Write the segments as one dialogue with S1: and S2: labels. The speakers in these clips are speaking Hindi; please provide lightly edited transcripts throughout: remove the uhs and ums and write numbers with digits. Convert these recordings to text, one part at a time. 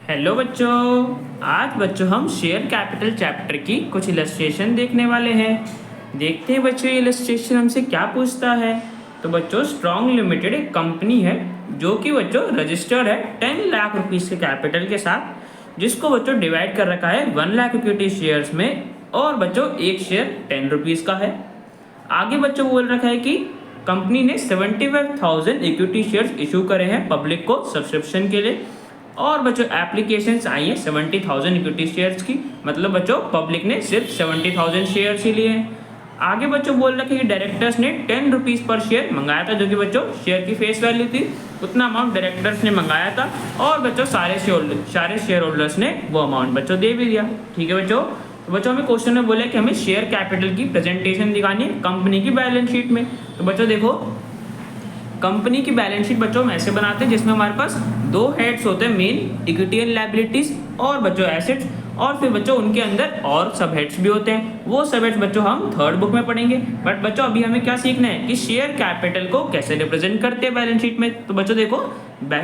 S1: हेलो बच्चों। आज बच्चों हम शेयर कैपिटल चैप्टर की कुछ इलस्ट्रेशन देखने वाले हैं। देखते हैं बच्चों ये इलस्ट्रेशन हमसे क्या पूछता है। तो बच्चों स्ट्रॉन्ग लिमिटेड एक कंपनी है जो कि बच्चों रजिस्टर्ड है 10 लाख रुपीस के कैपिटल के साथ, जिसको बच्चों डिवाइड कर रखा है 1 लाख इक्विटी शेयर्स में, और बच्चों एक शेयर 10 रुपीस का है। आगे बच्चों बोल रखा है कि कंपनी ने 75,000 इक्विटी शेयर्स इशू करे हैं पब्लिक को सब्सक्रिप्शन के लिए, और बच्चों एप्लीकेशंस आई हैं 70,000 इक्विटी शेयर्स की, मतलब बच्चों पब्लिक ने सिर्फ 70,000 शेयर्स ही लिए हैं। आगे बच्चों बोल रखे कि डायरेक्टर्स ने 10 रुपीज़ पर शेयर मंगाया था, जो कि बच्चों शेयर की फेस वैल्यू थी, उतना अमाउंट डायरेक्टर्स ने मंगाया था, और बच्चों सारे शेयर होल्डर्स ने वो अमाउंट बच्चों दे भी दिया। ठीक है बच्चों। तो बच्चों हमें क्वेश्चन में बोले कि हमें शेयर कैपिटल की प्रेजेंटेशन दिखानी है कंपनी की बैलेंस शीट में। तो बच्चों देखो, कंपनी की बैलेंस शीट बच्चों हम ऐसे बनाते हैं जिसमें हमारे पास दो हेड्स होते हैं, मेन इक्विटी एंड लायबिलिटीज और बच्चों एसेट्स, और फिर बच्चों उनके अंदर और सब हेड्स भी होते हैं। वो सब हेड्स बच्चों हम थर्ड बुक में पढ़ेंगे। बट बच्चों अभी हमें क्या सीखना है कि शेयर कैपिटल को कैसे रिप्रेजेंट करते हैं बैलेंस शीट में। तो बच्चों देखो,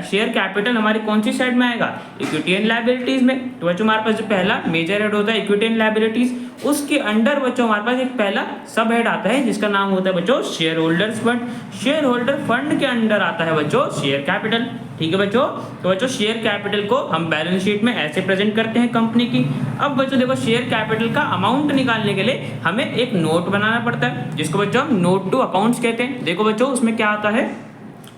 S1: शेयर कैपिटल हमारी कौन सी साइड में आएगा, इक्विटी एंड लायबिलिटीज में। तो बच्चों हमारे पास जो पहला मेजर हेड होता है इक्विटी एंड लायबिलिटीज, उसके अंडर बच्चों हमारे पास एक पहला सब हेड आता है जिसका नाम होता है बच्चों share holders fund. Share holder fund के अंडर आता है बच्चों शेयर कैपिटल। ठीक है बच्चों। तो बच्चों शेयर कैपिटल को हम बैलेंस शीट में ऐसे प्रेजेंट करते हैं कंपनी की। अब बच्चों देखो, शेयर कैपिटल का अमाउंट निकालने के लिए हमें एक नोट बनाना पड़ता है, जिसको बच्चों हम नोट टू अकाउंट्स कहते हैं। देखो बच्चों, उसमें क्या आता है,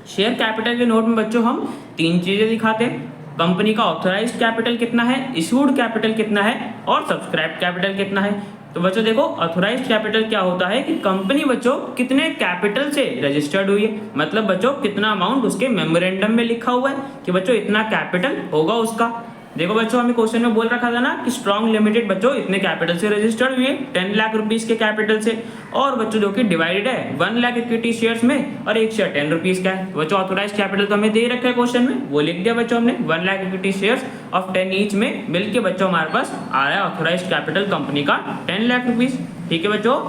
S1: शेयर कैपिटल के नोट में बच्चों हम तीन चीजें दिखाते हैं। कंपनी का ऑथराइज्ड कैपिटल कितना है, इशूड कैपिटल कितना है, और सब्सक्राइब्ड कैपिटल कितना है। तो बच्चों देखो, ऑथराइज्ड कैपिटल क्या होता है कि कंपनी बच्चों कितने कैपिटल से रजिस्टर्ड हुई है, मतलब बच्चों कितना अमाउंट उसके मेमोरेंडम में लिखा हुआ है कि बच्चों इतना कैपिटल होगा उसका। देखो बच्चों, हमें क्वेश्चन में बोल रखा था ना कि स्ट्रॉन्ग लिमिटेड बच्चों इतने कैपिटल से रजिस्टर्ड हुई है 10 लाख रुपीस के कैपिटल से, और बच्चों जो कि डिवाइडेड है 1 लाख इक्विटी शेयर्स में, और एक शेयर 10 रुपीस का है। बच्चों ऑथोराइज कैपिटल तो हमें दे रखा है क्वेश्चन में, वो लिख दिया बच्चों हमने 1 lakh equity shares of 10 each में मिलके बच्चों हमारे पास आ रहा है ऑथोराइज कैपिटल कंपनी का 10 लाख रुपीस। ठीक है बच्चों,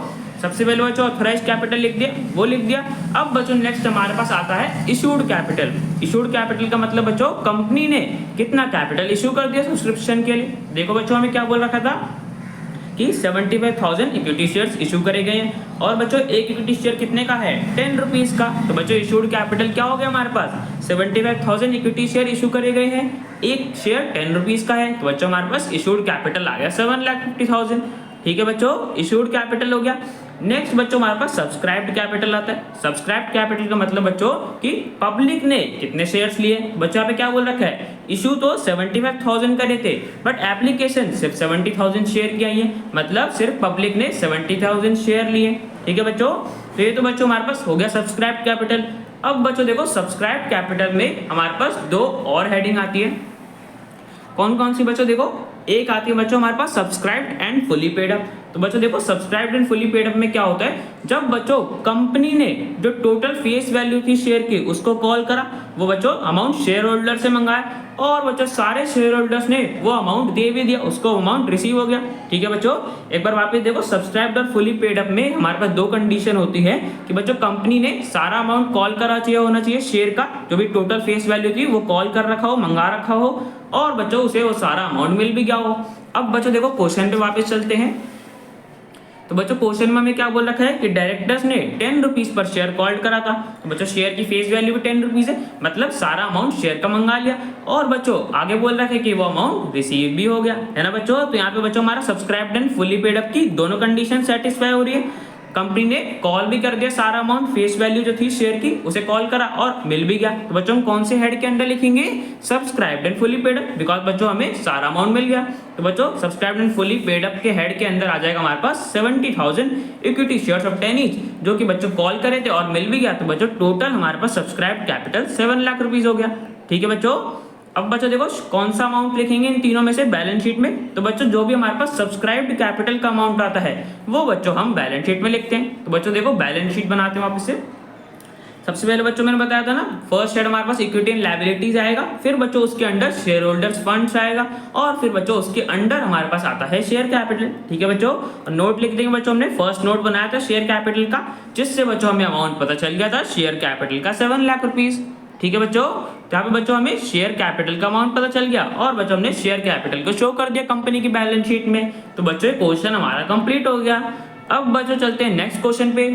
S1: सबसे पहले बच्चों ऑथराइज कैपिटल लिख दिया, वो लिख दिया। अब बच्चों नेक्स्ट हमारे पास आता है इशूड कैपिटल। इशूड कैपिटल का मतलब बच्चों कंपनी ने कितना कैपिटल इशू कर दिया सब्सक्रिप्शन के लिए। देखो बच्चों, हमें क्या बोल रखा था कि 75,000 इक्विटी शेयर्स इशू करे गए हैं, और बच्चों एक इक्विटी शेयर कितने का है, 10 रुपीज का। तो बच्चों इशूड कैपिटल क्या हो गया हमारे पास, 75,000 इक्विटी शेयर इशू करे गए हैं, एक शेयर 10 रुपीज का है। तो बच्चों हमारे पास इशूड कैपिटल आ गया 7,50,000। ठीक है बच्चों, इशूड कैपिटल हो गया। नेक्स्ट बच्चों हमारे पास सब्सक्राइब्ड कैपिटल आता है। सब्सक्राइब्ड कैपिटल का मतलब बच्चों कि पब्लिक ने कितने शेयर्स लिए। बच्चों यहाँ पे क्या बोल रखा है, इशू तो 75,000 करे थे, बट एप्लीकेशन सिर्फ 70,000 शेयर की आई है, मतलब सिर्फ पब्लिक ने 70,000 शेयर लिए। ठीक है बच्चों। तो ये तो बच्चों हमारे पास हो गया सब्सक्राइब्ड कैपिटल। अब बच्चों देखो, सब्सक्राइब्ड कैपिटल में हमारे पास दो और हेडिंग आती है। कौन कौन सी बच्चों देखो, एक आती है बच्चों हमारे पास subscribed and fully paid up. तो बच्चों देखो, subscribed and fully paid up में क्या होता है, जब बच्चों कंपनी ने जो टोटल फेस वैल्यू थी शेयर की उसको कॉल करा, वो बच्चों अमाउंट शेयर होल्डर से मंगाया, और बच्चों सारे शेयर होल्डर्स ने वो अमाउंट दे भी दिया, उसको अमाउंट रिसीव हो गया। ठीक है बच्चों, एक बार वापस देखो, सब्सक्राइब्ड और फुली पेड अप में हमारे पास दो कंडीशन होती है कि बच्चों कंपनी ने सारा अमाउंट कॉल करा चाहिए, होना चाहिए शेयर का जो भी टोटल फेस वैल्यू थी वो कॉल कर रखा हो, मंगा रखा हो, और बच्चों उसे वो सारा अमाउंट मिल भी गया हो। अब बच्चों देखो क्वेश्चन पे वापस चलते हैं। तो बच्चों क्वेश्चन में हमें क्या बोल रखा है कि डायरेक्टर्स ने 10 रुपीज पर शेयर कॉल्ड करा था। तो बच्चों शेयर की फेस वैल्यू भी 10 रुपीज है, मतलब सारा अमाउंट शेयर का मंगा लिया, और बच्चों आगे बोल रखा है कि वो अमाउंट रिसीव भी हो गया, है ना बच्चों। तो यहाँ पे बच्चों हमारा subscribed and fully paid up की दोनों कंडीशन सेटिस्फाई हो रही है। कंपनी ने कॉल भी कर दिया, सारा अमाउंट फेस वैल्यू जो थी शेयर की उसे कॉल करा और मिल भी गया। तो बच्चों हम कौन से हेड के अंडर लिखेंगे, subscribed and fully paid up, because बच्चों हमें सारा अमाउंट मिल गया। तो बच्चों subscribed and fully paid up के हेड के अंदर आ जाएगा हमारे पास 70,000 इक्विटी शेयर्स ऑफ 10 ईच, जो कि बच्चों कॉल करे थे और मिल भी गया। तो बच्चों टोटल हमारे पास सब्सक्राइब्ड कैपिटल 7 लाख रुपीज हो गया। ठीक है बच्चों। अब बच्चों देखो कौन सा अमाउंट लिखेंगे इन तीनों में से बैलेंस शीट में। तो बच्चों जो भी हमारे पास सब्सक्राइब्ड कैपिटल का अमाउंट आता है वो बच्चों हम बैलेंस शीट में लिखते हैं। तो बच्चों देखो बैलेंस शीट बनाते हैं वापस से। सबसे पहले बच्चों मैंने बताया था ना, फर्स्ट हेड हमारे पास इक्विटी एंड लायबिलिटीज आएगा, फिर बच्चों उसके अंडर शेयर होल्डर्स फंड्स आएगा, और फिर बच्चों उसके अंडर हमारे पास आता है शेयर कैपिटल। ठीक है बच्चों, नोट लिख देंगे बच्चों। हमने फर्स्ट नोट बनाया था शेयर कैपिटल का, जिससे बच्चों हमें अमाउंट पता चल गया था शेयर कैपिटल का 7 लाख रुपीज। ठीक है बच्चों। यहाँ पे बच्चों हमें शेयर कैपिटल का अमाउंट पता चल गया और बच्चों हमने शेयर कैपिटल को शो कर दिया कंपनी की बैलेंस शीट में। तो बच्चों ये क्वेश्चन हमारा कंप्लीट हो गया। अब बच्चों चलते हैं नेक्स्ट क्वेश्चन पे।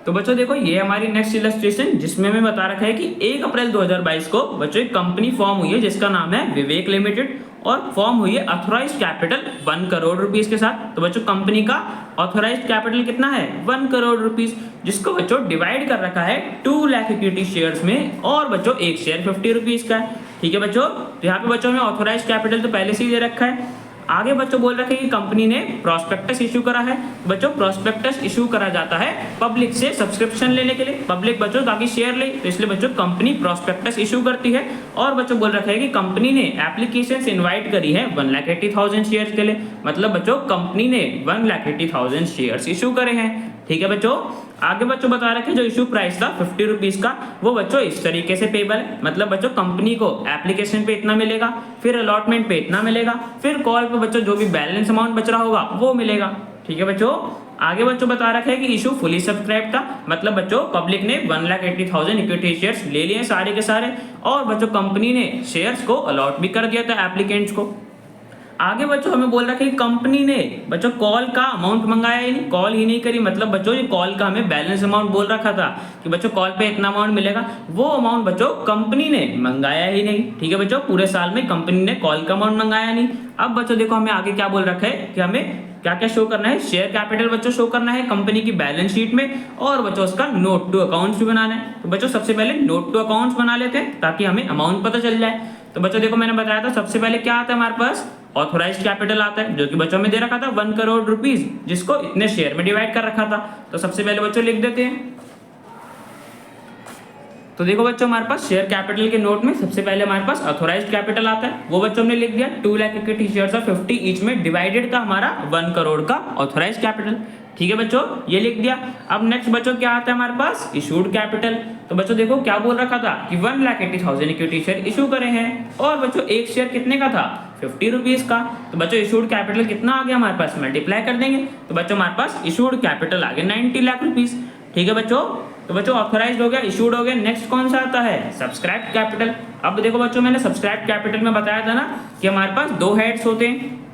S1: तो बच्चों देखो ये हमारी नेक्स्ट इलस्ट्रेशन जिसमें हमें बता रखा है कि 1 अप्रैल 2022 को बच्चों एक कंपनी फॉर्म हुई है जिसका नाम है विवेक लिमिटेड और फॉर्म हुई है ऑथोराइज कैपिटल 1 करोड़ रुपीस के साथ। तो बच्चों कंपनी का ऑथोराइज कैपिटल कितना है 1 करोड़ रुपीस, जिसको बच्चों डिवाइड कर रखा है 2 लाख इक्विटी शेयर्स में और बच्चों एक शेयर 50 रुपीस का है। ठीक है बच्चों, तो यहाँ पे बच्चों हमें ऑथोराइज कैपिटल तो पहले से ही दे रखा है। आगे बच्चों बोल रखे कि कंपनी ने प्रोस्पेक्टस इशू करा है। बच्चों प्रोस्पेक्टस इशू करा जाता है पब्लिक से सब्सक्रिप्शन लेने के लिए, पब्लिक बच्चों ताकि शेयर ले, तो इसलिए बच्चों कंपनी प्रोस्पेक्टस इशू करती है। और बच्चों बोल रखा है कि कंपनी ने एप्लीकेशन इनवाइट करी है 1,80,000 शेयर के लिए, मतलब बच्चों कंपनी ने 1,80,000 शेयर इशू करे हैं। ठीक है बच्चों, आगे बच्चों बता रखे जो इशू प्राइस था 50 रुपीज का, वो बच्चों इस तरीके से पेबल है, मतलब बच्चों कंपनी को एप्लीकेशन पे इतना मिलेगा, फिर अलॉटमेंट पे इतना मिलेगा, फिर कॉल पे बच्चों जो भी बैलेंस अमाउंट बच रहा होगा वो मिलेगा। ठीक है बच्चों, आगे बच्चों बता रखा है कि इशू फुली सब्सक्राइब था, मतलब बच्चों पब्लिक ने 1,80,000 इक्विटी शेयर्स ले लिए सारे के सारे और बच्चों कंपनी ने शेयर्स को अलॉट भी कर दिया था एप्लीकेंट्स को। आगे बच्चों हमें बोल रखा है कि कंपनी ने बच्चों कॉल का अमाउंट मंगाया ही नहीं, कॉल ही नहीं करी, मतलब बच्चों ये कॉल का हमें बैलेंस अमाउंट बोल रखा था कि बच्चों कॉल पे इतना अमाउंट मिलेगा, वो अमाउंट बच्चों कंपनी ने मंगाया ही नहीं। ठीक है बच्चों, पूरे साल में कंपनी ने कॉल का अमाउंट मंगाया नहीं। अब बच्चों देखो हमें आगे क्या बोल रखा है कि हमें क्या क्या शो करना है, शेयर कैपिटल बच्चों शो करना है कंपनी की बैलेंस शीट में और बच्चों उसका नोट टू अकाउंट्स भी बनाना है। तो बच्चों सबसे पहले नोट टू अकाउंट्स बना लेते हैं ताकि हमें अमाउंट पता चल जाए। तो बच्चों देखो मैंने बताया था सबसे पहले क्या आता है हमारे पास, ऑथोराइज्ड कैपिटल आता है जो कि बच्चों में दे रखा था 1 करोड़ रुपीस, जिसको इतने शेयर में डिवाइड कर रखा था। तो सबसे पहले बच्चों लिख देते हैं। तो देखो बच्चों हमारे पास शेयर कैपिटल के नोट में सबसे पहले हमारे पास ऑथोराइज्ड कैपिटल आता है, वो बच्चों हमने लिख दिया 2 lakh equity shares of 50 each में डिवाइडेड था हमारा 1 करोड़ का ऑथोराइज्ड कैपिटल। ठीक है बच्चों, ये लिख दिया। अब नेक्स्ट बच्चों क्या आता है हमारे पास, इशूड कैपिटल। तो बच्चों देखो क्या बोल रखा था कि 1,80,000 इक्विटी शेयर इशू करे हैं और बच्चों एक शेयर कितने का था 50 रुपीज का। तो बच्चों इशूड कैपिटल कितना आ गया हमारे पास, मल्टीप्लाई कर देंगे तो बच्चों हमारे पास इशूड कैपिटल आ गया 90 लाख रुपीज। ठीक है बच्चों, तो बच्चों ऑथोराइज्ड हो गया, इशूड हो गया। नेक्स्ट कौन सा आता है, सब्सक्राइब कैपिटल। अब देखो बच्चों मैंने सब्सक्राइब कैपिटल में बताया था ना कि हमारे पास 2 हेड्स होते हैं,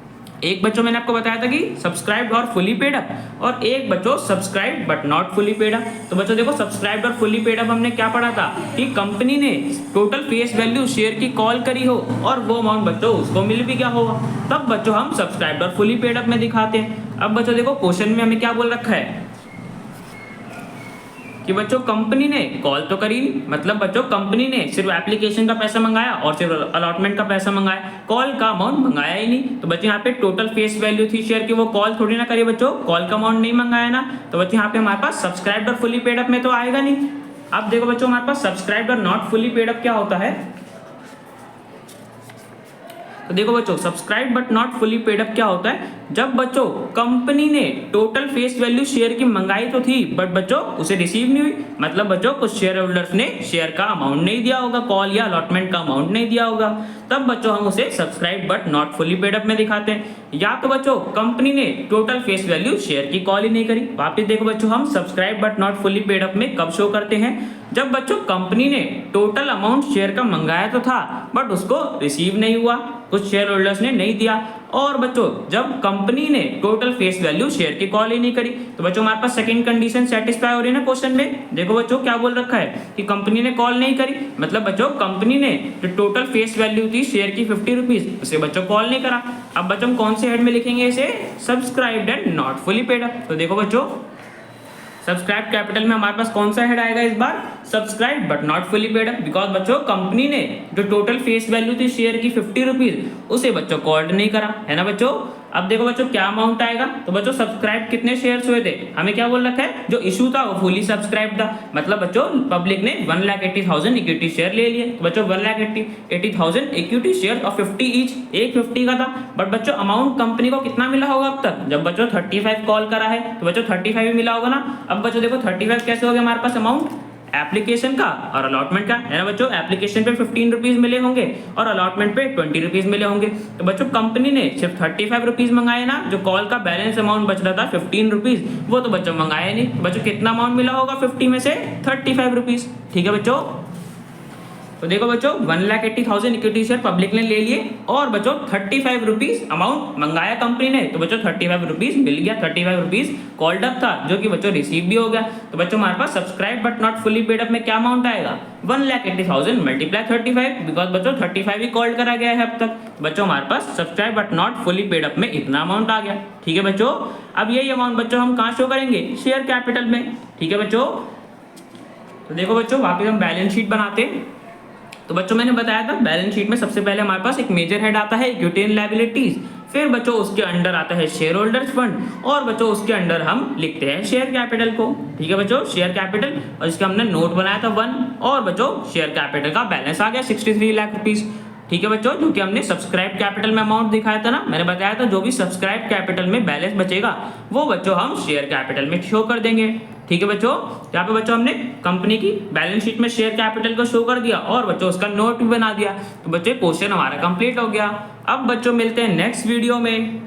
S1: एक बच्चों मैंने आपको बताया था कि सब्सक्राइब्ड और फुली पेड अप और एक बच्चों subscribed but not fully paid up. तो बच्चों देखो सब्सक्राइब्ड और फुली पेड अप हमने क्या पढ़ा था कि कंपनी ने टोटल फेस वैल्यू शेयर की कॉल करी हो और वो अमाउंट बच्चों उसको मिल भी गया होगा, तब बच्चों हम सब्सक्राइब्ड और फुली पेड अप में दिखाते हैं। अब बच्चों देखो क्वेश्चन में हमें क्या बोल रखा है कि बच्चों कंपनी ने कॉल तो करी नहीं, मतलब बच्चों कंपनी ने सिर्फ एप्लीकेशन का पैसा मंगाया और सिर्फ अलॉटमेंट का पैसा मंगाया, कॉल का अमाउंट मंगाया ही नहीं। तो बच्चों यहाँ पे टोटल फेस वैल्यू थी शेयर की, वो कॉल थोड़ी ना करी बच्चों, कॉल का अमाउंट नहीं मंगाया ना। तो बच्चों यहाँ पे हमारे पास सब्सक्राइब्ड और फुली पेड अप में तो आएगा नहीं। अब देखो बच्चों हमारे पास सब्सक्राइब्ड और नॉट फुली पेड अप क्या होता है। तो देखो बच्चों subscribe but not fully paid up क्या होता है, जब बच्चों कंपनी ने टोटल फेस वैल्यू शेयर की मंगाई तो थी बट बच्चों उसे रिसीव नहीं हुई, मतलब बच्चों कुछ शेयर होल्डर्स ने शेयर का अमाउंट नहीं दिया होगा, कॉल या अलॉटमेंट का अमाउंट नहीं दिया होगा, तब बच्चों हम उसे subscribe but not fully paid up में दिखाते हैं। या तो बच्चों कंपनी ने टोटल फेस वैल्यू शेयर की कॉल ही नहीं करी, वापिस देखो बच्चों हम subscribe but not fully paid up में कब शो करते हैं, जब बच्चों कंपनी ने टोटल अमाउंट शेयर का मंगाया तो था बट उसको रिसीव नहीं हुआ, कुछ शेयर होल्डर्स ने नहीं दिया, और बच्चों जब कंपनी ने टोटल फेस वैल्यू शेयर की कॉल ही नहीं करी। तो बच्चों हमारे पास सेकंड कंडीशन सेटिस्फाई हो रही है ना क्वेश्चन में। देखो बच्चों क्या बोल रखा है कि कंपनी ने कॉल नहीं करी, मतलब बच्चों कंपनी ने जो टोटल फेस वैल्यू थी शेयर की 50 रुपीज उसे बच्चों कॉल नहीं करा। अब बच्चों कौन से हेड में लिखेंगे इसे, subscribed and not fully paid up. तो देखो बच्चों सब्सक्राइब कैपिटल में हमारे पास कौन सा हेड आएगा इस बार, subscribe but not fully paid up, because बच्चों कंपनी ने जो टोटल फेस वैल्यू थी शेयर की 50 रुपीज उसे बच्चों कॉल्ड नहीं करा, है ना बच्चों। अब देखो बच्चों क्या अमाउंट आएगा, तो बच्चों सब्सक्राइब कितने शेयर्स हुए थे, हमें क्या बोल रखा है जो इशू था वो फुली सब्सक्राइब था, मतलब बच्चों पब्लिक ने 1,80,000 इक्विटी शेयर ले लिए। तो बच्चों 1,80,000 इक्विटी शेयर और 50 ईच, एक 50 का था, बट बच्चों अमाउंट कंपनी को कितना मिला होगा अब तक, जब बच्चों 35 कॉल करा है तो बच्चों 35 ही मिला होगा ना। अब बच्चों देखो 35 कैसे हो गया हमारे पास अमाउंट, एप्लीकेशन का और अलॉटमेंट का, है ना बच्चों। एप्लीकेशन पे 15 रुपीज मिले होंगे और अलॉटमेंट पे 20 रुपीज मिले होंगे। तो बच्चों कंपनी ने सिर्फ 35 रुपीज मंगाए ना, जो कॉल का बैलेंस अमाउंट बच रहा था 15 रुपीज वो तो बच्चों मंगाए नहीं। तो बच्चों कितना अमाउंट मिला होगा 50 में से 35 रुपीज, ठीक है बच्चों। तो देखो बच्चों 1,80,000 इक्विटी शेयर पब्लिक ने ले लिए और बच्चों 35 रुपीज अमाउंट मंगाया कंपनी ने, तो बच्चों 35 रुपीज मिल गया, 35 रुपीज कॉल्ड अप था जो कि बच्चों रिसीव भी हो गया। तो बच्चों हमारे पास subscribe but not fully paid up में क्या अमाउंट आएगा 1,80,000 मल्टीप्लाई 35, बिकॉज बच्चों 35 ही कॉल्ड करा गया है अब तक। बच्चों हमारे पास subscribe but not fully paid up में इतना अमाउंट आ गया। ठीक है बच्चों, अब यही अमाउंट बच्चों हम कहाँ शो करेंगे, शेयर कैपिटल में। ठीक है बच्चों, तो देखो बच्चों वापस हम बैलेंस शीट बनाते हैं। तो बच्चों मैंने बताया था बैलेंस शीट में सबसे पहले हमारे पास एक मेजर हेड आता है इक्विटी एंड लायबिलिटीज, फिर बच्चों उसके अंडर आता है शेयर होल्डर्स फंड और बच्चों उसके अंडर हम लिखते हैं शेयर कैपिटल को। ठीक है बच्चों, शेयर कैपिटल और इसका हमने नोट बनाया था 1 और बच्चों शेयर कैपिटल का बैलेंस आ गया 63 लाख रुपीज। ठीक है बच्चों, जो कि हमने सब्सक्राइब कैपिटल में अमाउंट दिखाया था ना, मैंने बताया था जो भी सब्सक्राइब कैपिटल में बैलेंस बचेगा वो बच्चों हम शेयर कैपिटल में शो कर देंगे। ठीक है बच्चों, यहाँ पे बच्चों हमने कंपनी की बैलेंस शीट में शेयर कैपिटल को शो कर दिया और बच्चों उसका नोट भी बना दिया। तो बच्चों क्वेश्चन हमारा कंप्लीट हो गया। अब बच्चों मिलते हैं नेक्स्ट वीडियो में।